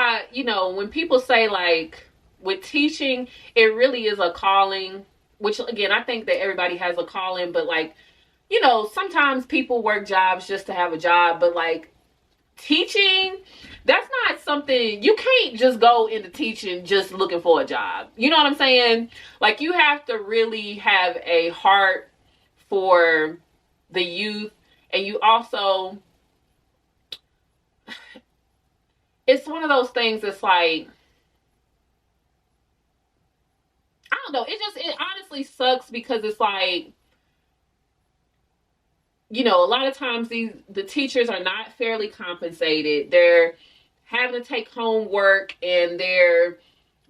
why, when people say like with teaching, it really is a calling, which again, I think that everybody has a calling, but like, sometimes people work jobs just to have a job, but like teaching, that's not something, you can't just go into teaching just looking for a job. You know what I'm saying? Like, you have to really have a heart for the youth, and you also, it's one of those things that's like, I don't know, it honestly sucks, because it's like, a lot of times the teachers are not fairly compensated. They're having to take homework, and they're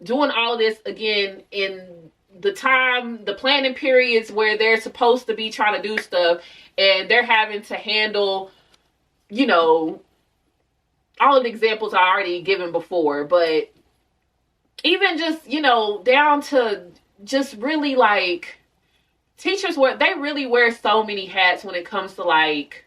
doing all of this again in the planning periods where they're supposed to be trying to do stuff, and they're having to handle, all of the examples I already given before, but even just, down to just really like, teachers they really wear so many hats when it comes to like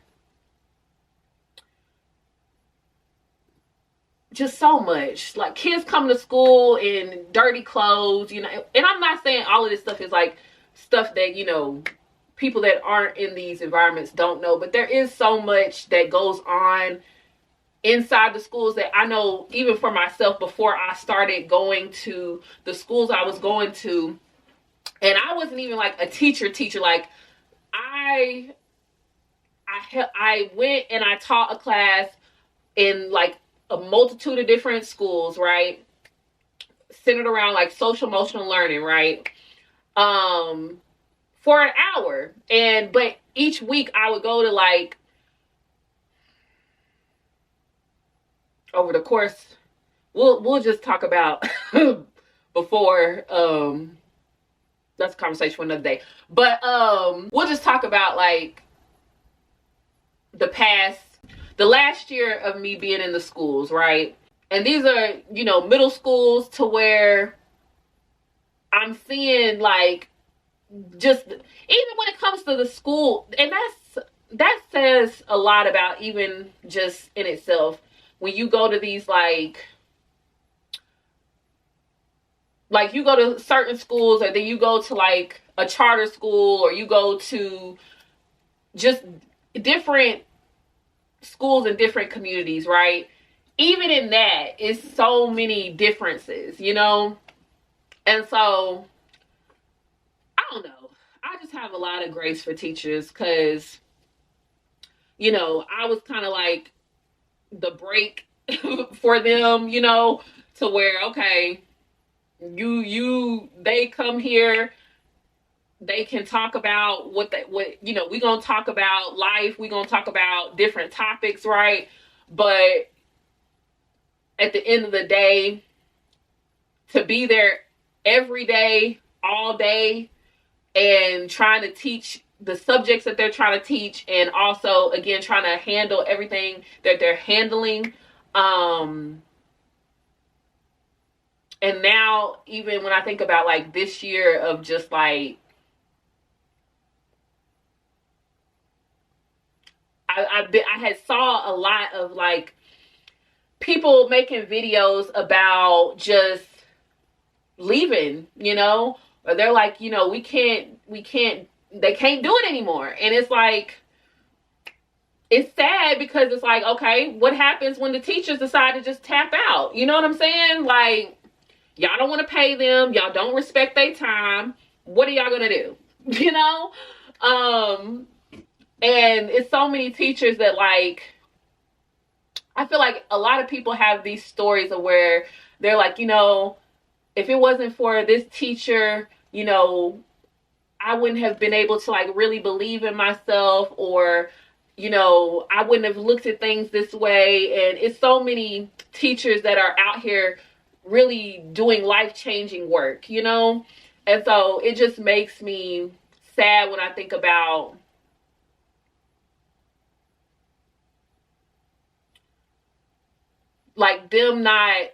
just so much. Like, kids come to school in dirty clothes, and I'm not saying all of this stuff is like stuff that, people that aren't in these environments don't know, but there is so much that goes on inside the schools that I know, even for myself, before I started going to the schools I was going to. And I wasn't even like a teacher. Like, I went and I taught a class in like a multitude of different schools, right? Centered around like social emotional learning, right? For an hour. But each week I would go to like, over the course, we'll just talk about before, that's a conversation for another day. But we'll just talk about like the last year of me being in the schools, right? And these are, middle schools, to where I'm seeing like, just even when it comes to the school, and that says a lot about, even just in itself, when you go to these like you go to certain schools, or then you go to like a charter school, or you go to just different schools in different communities, right? Even in that, it's so many differences, And so, I don't know. I just have a lot of grace for teachers, because, I was kind of like the break for them, to where, okay, they come here, they can talk about what we're going to talk about life, we're going to talk about different topics, right? But at the end of the day, to be there every day, all day, and trying to teach the subjects that they're trying to teach, and also, again, trying to handle everything that they're handling, and now, even when I think about like this year of just like, I had saw a lot of like people making videos about just leaving, or they're like, they can't do it anymore. And it's like, it's sad, because it's like, okay, what happens when the teachers decide to just tap out? You know what I'm saying? Like, y'all don't want to pay them. Y'all don't respect their time. What are y'all going to do? And it's so many teachers that like, I feel like a lot of people have these stories of where they're like, if it wasn't for this teacher, I wouldn't have been able to like really believe in myself, or, I wouldn't have looked at things this way. And it's so many teachers that are out here really doing life-changing work, And so it just makes me sad when I think about like them not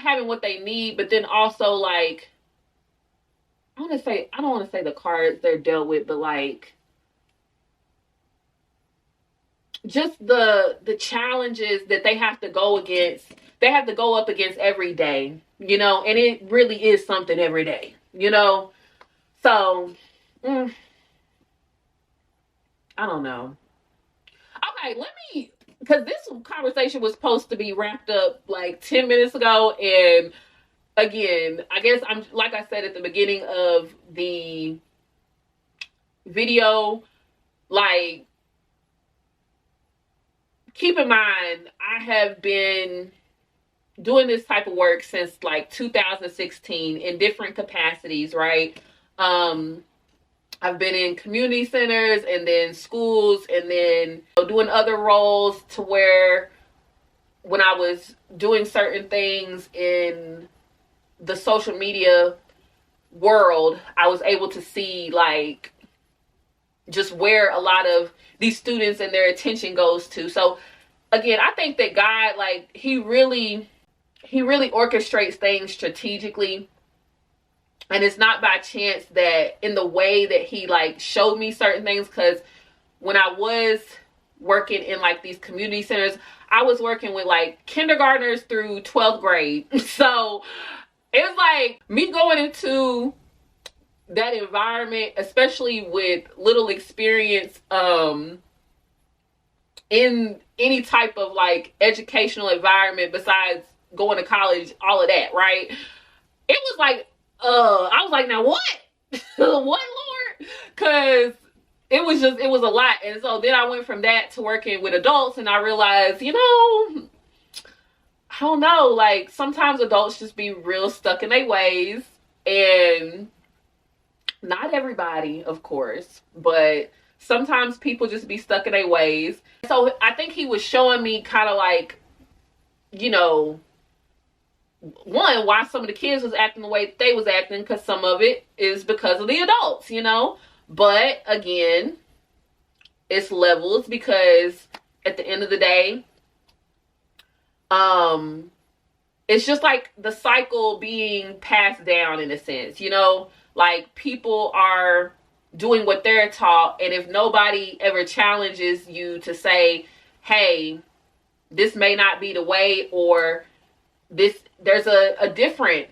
having what they need, but then also like, I don't want to say the cards they're dealt with, but like, just the challenges that they have to go against, they have to go up against every day, you know, and it really is something every day, you know. So I don't know. Okay, let me, because this conversation was supposed to be wrapped up like 10 minutes ago, and again, I guess I'm, like I said at the beginning of the video, like, keep in mind, I have been doing this type of work since like 2016 in different capacities, right? I've been in community centers and then schools, and then doing other roles to where when I was doing certain things in the social media world, I was able to see like just where a lot of these students and their attention goes to. So again, I think that God, like, he really orchestrates things strategically. And it's not by chance that in the way that he like showed me certain things, because when I was working in like these community centers, I was working with like kindergartners through 12th grade. So it was like me going into that environment, especially with little experience in any type of like educational environment besides going to college, all of that, right? It was like, I was like, now what? What, Lord? Because it was a lot. And so then I went from that to working with adults, and I realized, you know, I don't know, like sometimes adults just be real stuck in their ways, and not everybody, of course, but sometimes people just be stuck in their ways. So I think he was showing me kind of like, you know, one, why some of the kids was acting the way they was acting, because some of it is because of the adults, you know. But again, it's levels, because at the end of the day, it's just like the cycle being passed down in a sense, you know. Like, people are doing what they're taught, and if nobody ever challenges you to say, hey, this may not be the way, or there's a different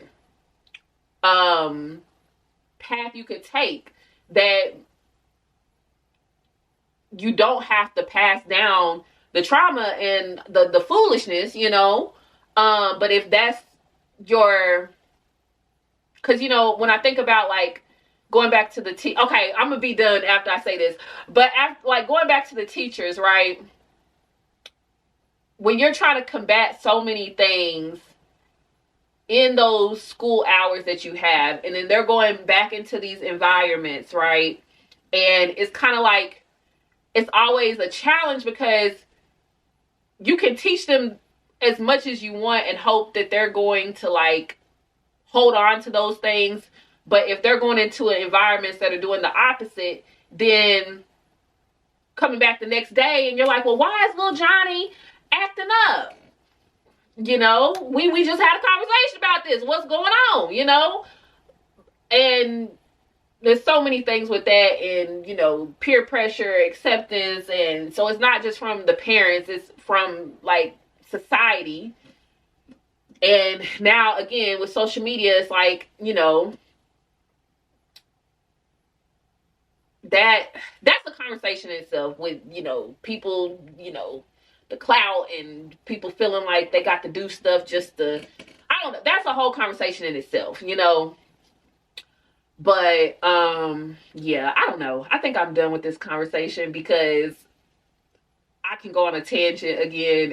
path you could take, that you don't have to pass down the trauma and the foolishness, you know. But if that's your, because, you know, when I think about like going back to the okay, I'm gonna be done after I say this, but after, like, going back to the teachers, right? When you're trying to combat so many things in those school hours that you have, and then they're going back into these environments, right? And it's kind of like, it's always a challenge, because you can teach them as much as you want and hope that they're going to like hold on to those things. But if they're going into environments that are doing the opposite, then coming back the next day and you're like, well, why is little Johnny acting up? You know, we just had a conversation about this. What's going on, you know? And there's so many things with that, and, you know, peer pressure, acceptance. And so it's not just from the parents, it's from like society. And now again with social media, it's like, you know, that's a conversation in itself, with, you know, people, you know, the clout and people feeling like they got to do stuff just to, I don't know, that's a whole conversation in itself, you know. But yeah, I don't know. I think I'm done with this conversation, because I can go on a tangent again